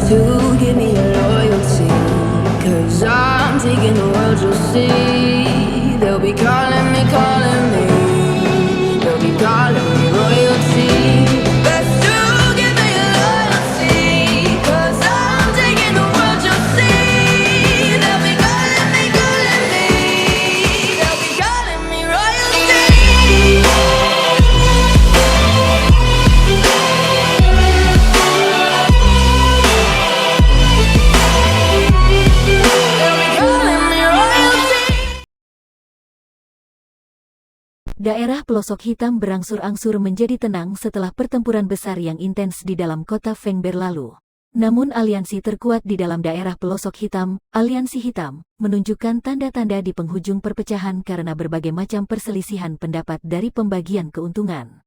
to give me your loyalty. 'Cause I'm taking the world, you'll see. They'll be calling me, calling me. They'll be calling me royalty. Best to give me your loyalty. 'Cause I'm taking the world, you'll see. They'll be calling me, calling me. They'll be calling me royalty. Daerah pelosok hitam berangsur-angsur menjadi tenang setelah pertempuran besar yang intens di dalam kota Feng berlalu. Namun aliansi terkuat di dalam daerah pelosok hitam, Aliansi Hitam, menunjukkan tanda-tanda di penghujung perpecahan karena berbagai macam perselisihan pendapat dari pembagian keuntungan.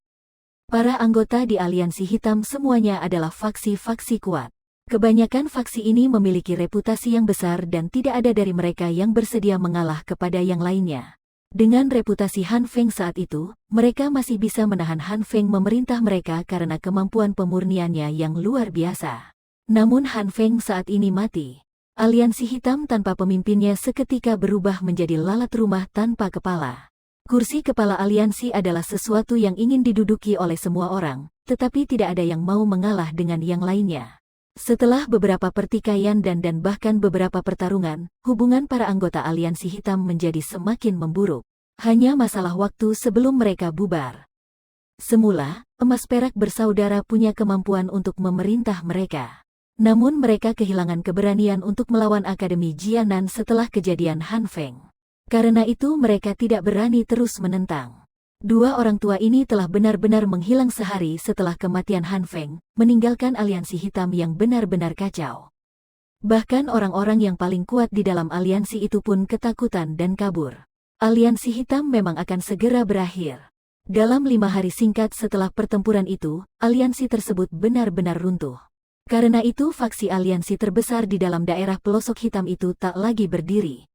Para anggota di Aliansi Hitam semuanya adalah faksi-faksi kuat. Kebanyakan faksi ini memiliki reputasi yang besar dan tidak ada dari mereka yang bersedia mengalah kepada yang lainnya. Dengan reputasi Han Feng saat itu, mereka masih bisa menahan Han Feng memerintah mereka karena kemampuan pemurniannya yang luar biasa. Namun Han Feng saat ini mati. Aliansi Hitam tanpa pemimpinnya seketika berubah menjadi lalat rumah tanpa kepala. Kursi kepala aliansi adalah sesuatu yang ingin diduduki oleh semua orang, tetapi tidak ada yang mau mengalah dengan yang lainnya. Setelah beberapa pertikaian dan bahkan beberapa pertarungan, hubungan para anggota Aliansi Hitam menjadi semakin memburuk. Hanya masalah waktu sebelum mereka bubar. Semula, emas perak bersaudara punya kemampuan untuk memerintah mereka. Namun mereka kehilangan keberanian untuk melawan Akademi Jianan setelah kejadian Han Feng. Karena itu mereka tidak berani terus menentang. Dua orang tua ini telah benar-benar menghilang sehari setelah kematian Han Feng, meninggalkan Aliansi Hitam yang benar-benar kacau. Bahkan orang-orang yang paling kuat di dalam aliansi itu pun ketakutan dan kabur. Aliansi Hitam memang akan segera berakhir. Dalam 5 hari singkat setelah pertempuran itu, aliansi tersebut benar-benar runtuh. Karena itu faksi aliansi terbesar di dalam daerah pelosok hitam itu tak lagi berdiri.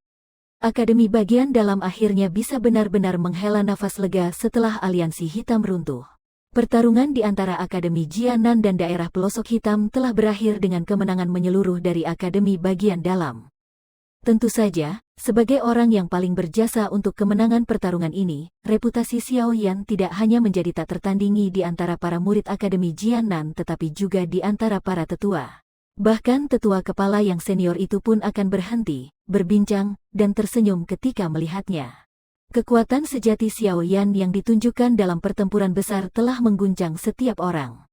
Akademi bagian dalam akhirnya bisa benar-benar menghela nafas lega setelah Aliansi Hitam runtuh. Pertarungan di antara Akademi Jianan dan daerah pelosok hitam telah berakhir dengan kemenangan menyeluruh dari Akademi bagian dalam. Tentu saja, sebagai orang yang paling berjasa untuk kemenangan pertarungan ini, reputasi Xiao Yan tidak hanya menjadi tak tertandingi di antara para murid Akademi Jianan tetapi juga di antara para tetua. Bahkan tetua kepala yang senior itu pun akan berhenti, berbincang, dan tersenyum ketika melihatnya. Kekuatan sejati Xiao Yan yang ditunjukkan dalam pertempuran besar telah mengguncang setiap orang.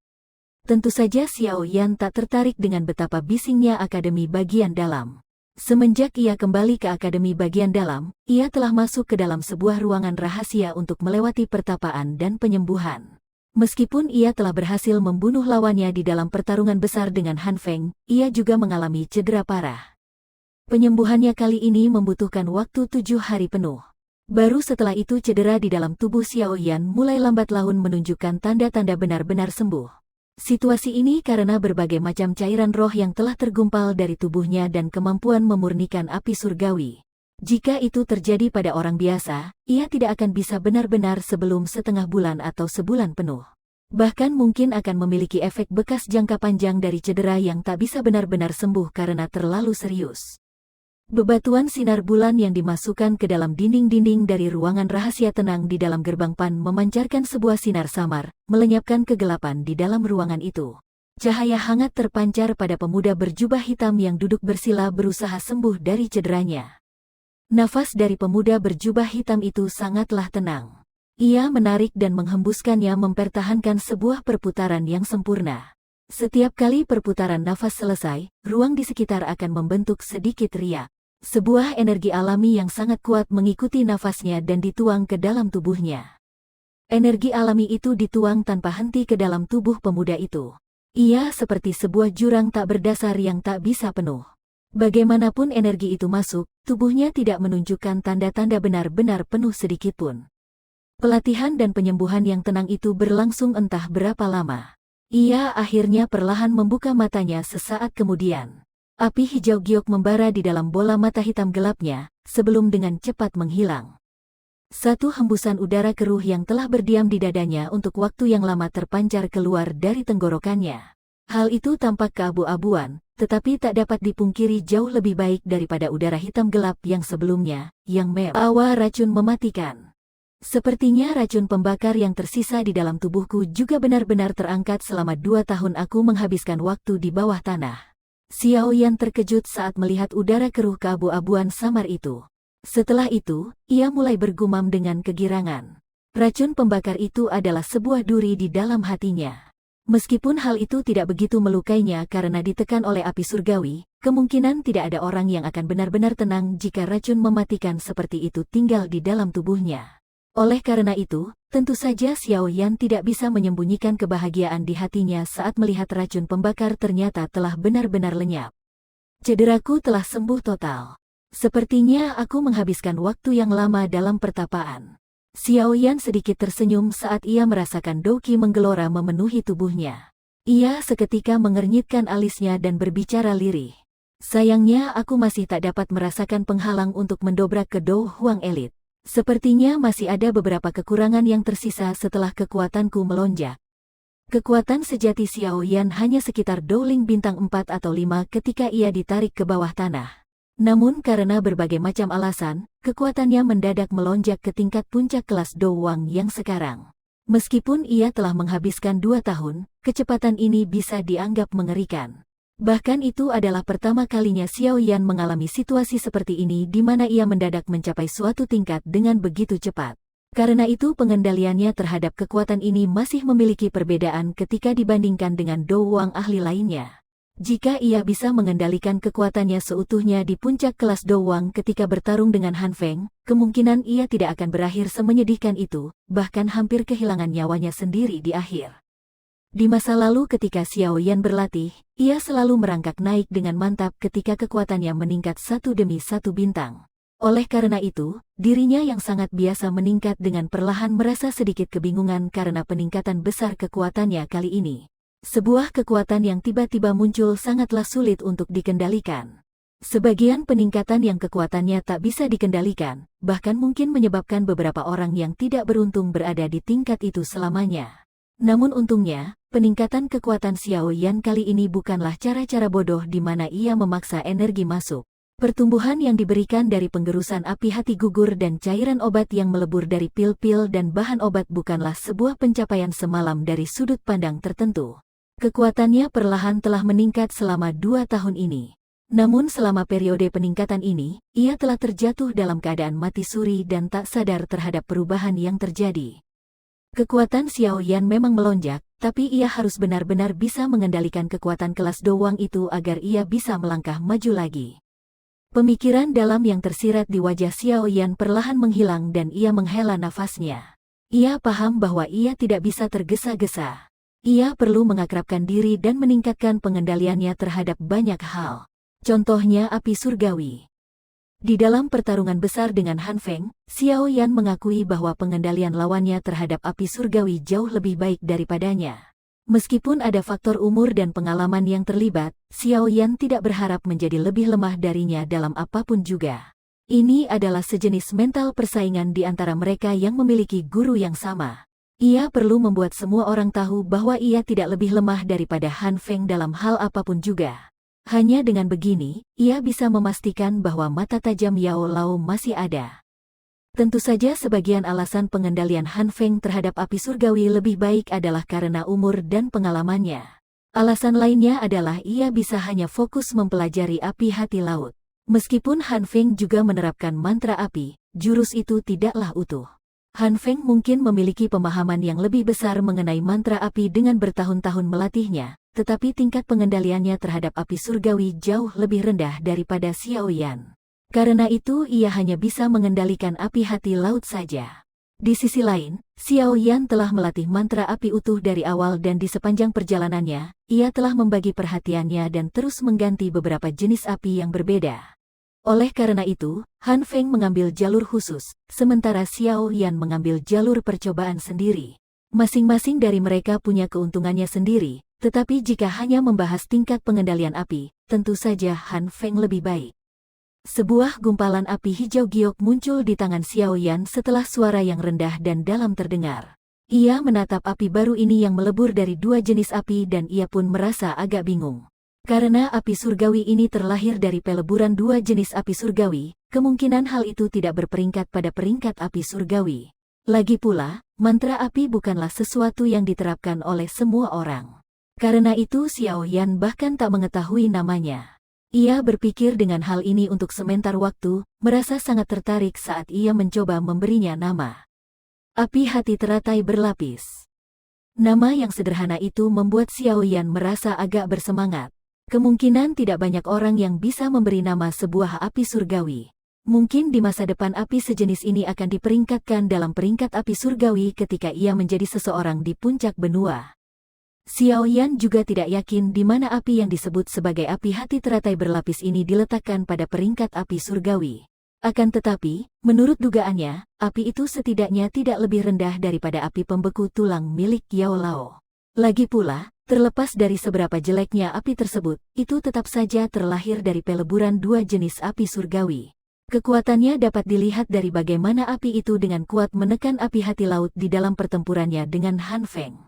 Tentu saja Xiao Yan tak tertarik dengan betapa bisingnya Akademi bagian dalam. Semenjak ia kembali ke Akademi bagian dalam, ia telah masuk ke dalam sebuah ruangan rahasia untuk melewati pertapaan dan penyembuhan. Meskipun ia telah berhasil membunuh lawannya di dalam pertarungan besar dengan Han Feng, ia juga mengalami cedera parah. Penyembuhannya kali ini membutuhkan waktu 7 hari penuh. Baru setelah itu cedera di dalam tubuh Xiao Yan mulai lambat laun menunjukkan tanda-tanda benar-benar sembuh. Situasi ini karena berbagai macam cairan roh yang telah tergumpal dari tubuhnya dan kemampuan memurnikan api surgawi. Jika itu terjadi pada orang biasa, ia tidak akan bisa benar-benar sebelum setengah bulan atau sebulan penuh. Bahkan mungkin akan memiliki efek bekas jangka panjang dari cedera yang tak bisa benar-benar sembuh karena terlalu serius. Bebatuan sinar bulan yang dimasukkan ke dalam dinding-dinding dari ruangan rahasia tenang di dalam gerbang Pan memancarkan sebuah sinar samar, melenyapkan kegelapan di dalam ruangan itu. Cahaya hangat terpancar pada pemuda berjubah hitam yang duduk bersila berusaha sembuh dari cederanya. Nafas dari pemuda berjubah hitam itu sangatlah tenang. Ia menarik dan menghembuskannya mempertahankan sebuah perputaran yang sempurna. Setiap kali perputaran nafas selesai, ruang di sekitar akan membentuk sedikit riak. Sebuah energi alami yang sangat kuat mengikuti nafasnya dan dituang ke dalam tubuhnya. Energi alami itu dituang tanpa henti ke dalam tubuh pemuda itu. Ia seperti sebuah jurang tak berdasar yang tak bisa penuh. Bagaimanapun energi itu masuk, tubuhnya tidak menunjukkan tanda-tanda benar-benar penuh sedikitpun. Pelatihan dan penyembuhan yang tenang itu berlangsung entah berapa lama. Ia akhirnya perlahan membuka matanya sesaat kemudian. Api hijau giok membara di dalam bola mata hitam gelapnya, sebelum dengan cepat menghilang. Satu hembusan udara keruh yang telah berdiam di dadanya untuk waktu yang lama terpancar keluar dari tenggorokannya. Hal itu tampak keabu-abuan, tetapi tak dapat dipungkiri jauh lebih baik daripada udara hitam gelap yang sebelumnya, yang membawa racun mematikan. Sepertinya racun pembakar yang tersisa di dalam tubuhku juga benar-benar terangkat selama 2 tahun aku menghabiskan waktu di bawah tanah. Xiao Yan terkejut saat melihat udara keruh keabu-abuan samar itu. Setelah itu, ia mulai bergumam dengan kegirangan. Racun pembakar itu adalah sebuah duri di dalam hatinya. Meskipun hal itu tidak begitu melukainya karena ditekan oleh api surgawi, kemungkinan tidak ada orang yang akan benar-benar tenang jika racun mematikan seperti itu tinggal di dalam tubuhnya. Oleh karena itu, tentu saja Xiao Yan tidak bisa menyembunyikan kebahagiaan di hatinya saat melihat racun pembakar ternyata telah benar-benar lenyap. Cederaku telah sembuh total. Sepertinya aku menghabiskan waktu yang lama dalam pertapaan. Xiao Yan sedikit tersenyum saat ia merasakan Douqi menggelora memenuhi tubuhnya. Ia seketika mengernyitkan alisnya dan berbicara lirih. Sayangnya aku masih tak dapat merasakan penghalang untuk mendobrak ke Do Huang Elit. Sepertinya masih ada beberapa kekurangan yang tersisa setelah kekuatanku melonjak. Kekuatan sejati Xiao Yan hanya sekitar Dowling bintang 4 atau 5 ketika ia ditarik ke bawah tanah. Namun karena berbagai macam alasan, kekuatannya mendadak melonjak ke tingkat puncak kelas Do Wang yang sekarang. Meskipun ia telah menghabiskan 2 tahun, kecepatan ini bisa dianggap mengerikan. Bahkan itu adalah pertama kalinya Xiao Yan mengalami situasi seperti ini di mana ia mendadak mencapai suatu tingkat dengan begitu cepat. Karena itu pengendaliannya terhadap kekuatan ini masih memiliki perbedaan ketika dibandingkan dengan Do Wang ahli lainnya. Jika ia bisa mengendalikan kekuatannya seutuhnya di puncak kelas Do Wang ketika bertarung dengan Han Feng, kemungkinan ia tidak akan berakhir semenyedihkan itu, bahkan hampir kehilangan nyawanya sendiri di akhir. Di masa lalu ketika Xiao Yan berlatih, ia selalu merangkak naik dengan mantap ketika kekuatannya meningkat satu demi satu bintang. Oleh karena itu, dirinya yang sangat biasa meningkat dengan perlahan merasa sedikit kebingungan karena peningkatan besar kekuatannya kali ini. Sebuah kekuatan yang tiba-tiba muncul sangatlah sulit untuk dikendalikan. Sebagian peningkatan yang kekuatannya tak bisa dikendalikan, bahkan mungkin menyebabkan beberapa orang yang tidak beruntung berada di tingkat itu selamanya. Namun untungnya, peningkatan kekuatan Xiao Yan kali ini bukanlah cara-cara bodoh di mana ia memaksa energi masuk. Pertumbuhan yang diberikan dari penggerusan api hati gugur dan cairan obat yang melebur dari pil-pil dan bahan obat bukanlah sebuah pencapaian semalam dari sudut pandang tertentu. Kekuatannya perlahan telah meningkat selama 2 tahun ini. Namun selama periode peningkatan ini, ia telah terjatuh dalam keadaan mati suri dan tak sadar terhadap perubahan yang terjadi. Kekuatan Xiao Yan memang melonjak, tapi ia harus benar-benar bisa mengendalikan kekuatan kelas Do Wang itu agar ia bisa melangkah maju lagi. Pemikiran dalam yang tersirat di wajah Xiao Yan perlahan menghilang dan ia menghela nafasnya. Ia paham bahwa ia tidak bisa tergesa-gesa. Ia perlu mengakrabkan diri dan meningkatkan pengendaliannya terhadap banyak hal. Contohnya api surgawi. Di dalam pertarungan besar dengan Han Feng, Xiao Yan mengakui bahwa pengendalian lawannya terhadap api surgawi jauh lebih baik daripadanya. Meskipun ada faktor umur dan pengalaman yang terlibat, Xiao Yan tidak berharap menjadi lebih lemah darinya dalam apapun juga. Ini adalah sejenis mental persaingan di antara mereka yang memiliki guru yang sama. Ia perlu membuat semua orang tahu bahwa ia tidak lebih lemah daripada Han Feng dalam hal apapun juga. Hanya dengan begini, ia bisa memastikan bahwa mata tajam Yao Lao masih ada. Tentu saja sebagian alasan pengendalian Han Feng terhadap api surgawi lebih baik adalah karena umur dan pengalamannya. Alasan lainnya adalah ia bisa hanya fokus mempelajari api hati laut. Meskipun Han Feng juga menerapkan mantra api, jurus itu tidaklah utuh. Han Feng mungkin memiliki pemahaman yang lebih besar mengenai mantra api dengan bertahun-tahun melatihnya, tetapi tingkat pengendaliannya terhadap api surgawi jauh lebih rendah daripada Xiao Yan. Karena itu ia hanya bisa mengendalikan api hati laut saja. Di sisi lain, Xiao Yan telah melatih mantra api utuh dari awal dan di sepanjang perjalanannya, ia telah membagi perhatiannya dan terus mengganti beberapa jenis api yang berbeda. Oleh karena itu, Han Feng mengambil jalur khusus, sementara Xiao Yan mengambil jalur percobaan sendiri. Masing-masing dari mereka punya keuntungannya sendiri, tetapi jika hanya membahas tingkat pengendalian api, tentu saja Han Feng lebih baik. Sebuah gumpalan api hijau giok muncul di tangan Xiao Yan setelah suara yang rendah dan dalam terdengar. Ia menatap api baru ini yang melebur dari 2 jenis api dan ia pun merasa agak bingung. Karena api surgawi ini terlahir dari peleburan dua jenis api surgawi, kemungkinan hal itu tidak berperingkat pada peringkat api surgawi. Lagi pula, mantra api bukanlah sesuatu yang diterapkan oleh semua orang. Karena itu Xiao Yan bahkan tak mengetahui namanya. Ia berpikir dengan hal ini untuk sebentar waktu, merasa sangat tertarik saat ia mencoba memberinya nama. Api hati teratai berlapis. Nama yang sederhana itu membuat Xiao Yan merasa agak bersemangat. Kemungkinan tidak banyak orang yang bisa memberi nama sebuah api surgawi. Mungkin di masa depan api sejenis ini akan diperingkatkan dalam peringkat api surgawi ketika ia menjadi seseorang di puncak benua. Xiao Yan juga tidak yakin di mana api yang disebut sebagai api hati teratai berlapis ini diletakkan pada peringkat api surgawi. Akan tetapi, menurut dugaannya, api itu setidaknya tidak lebih rendah daripada api pembeku tulang milik Yao Lao. Lagi pula, terlepas dari seberapa jeleknya api tersebut, itu tetap saja terlahir dari peleburan dua jenis api surgawi. Kekuatannya dapat dilihat dari bagaimana api itu dengan kuat menekan api hati laut di dalam pertempurannya dengan Han Feng.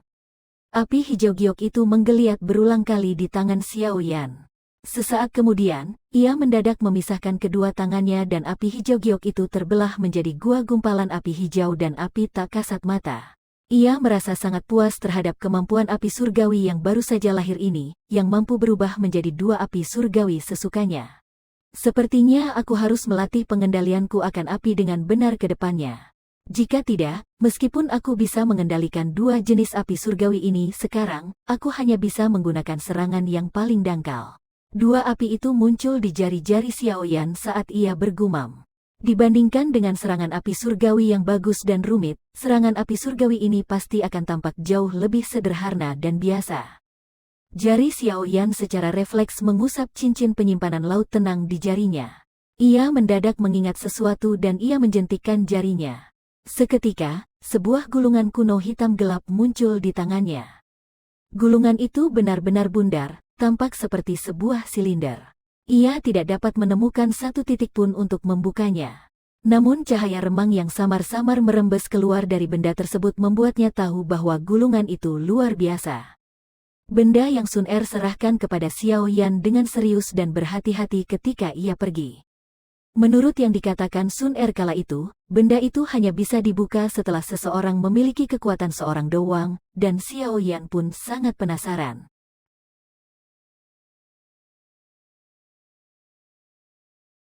Api hijau giok itu menggeliat berulang kali di tangan Xiao Yan. Sesaat kemudian, ia mendadak memisahkan kedua tangannya dan api hijau giok itu terbelah menjadi gua gumpalan api hijau dan api tak kasat mata. Ia merasa sangat puas terhadap kemampuan api surgawi yang baru saja lahir ini, yang mampu berubah menjadi dua api surgawi sesukanya. Sepertinya aku harus melatih pengendalianku akan api dengan benar ke depannya. Jika tidak, meskipun aku bisa mengendalikan dua jenis api surgawi ini sekarang, aku hanya bisa menggunakan serangan yang paling dangkal. Dua api itu muncul di jari-jari Xiao Yan saat ia bergumam. Dibandingkan dengan serangan api surgawi yang bagus dan rumit, serangan api surgawi ini pasti akan tampak jauh lebih sederhana dan biasa. Jari Xiao Yan secara refleks mengusap cincin penyimpanan laut tenang di jarinya. Ia mendadak mengingat sesuatu dan ia menjentikkan jarinya. Seketika, sebuah gulungan kuno hitam gelap muncul di tangannya. Gulungan itu benar-benar bundar, tampak seperti sebuah silinder. Ia tidak dapat menemukan satu titik pun untuk membukanya. Namun cahaya remang yang samar-samar merembes keluar dari benda tersebut membuatnya tahu bahwa gulungan itu luar biasa. Benda yang Sun Er serahkan kepada Xiao Yan dengan serius dan berhati-hati ketika ia pergi. Menurut yang dikatakan Sun Er kala itu, benda itu hanya bisa dibuka setelah seseorang memiliki kekuatan seorang doang, dan Xiao Yan pun sangat penasaran.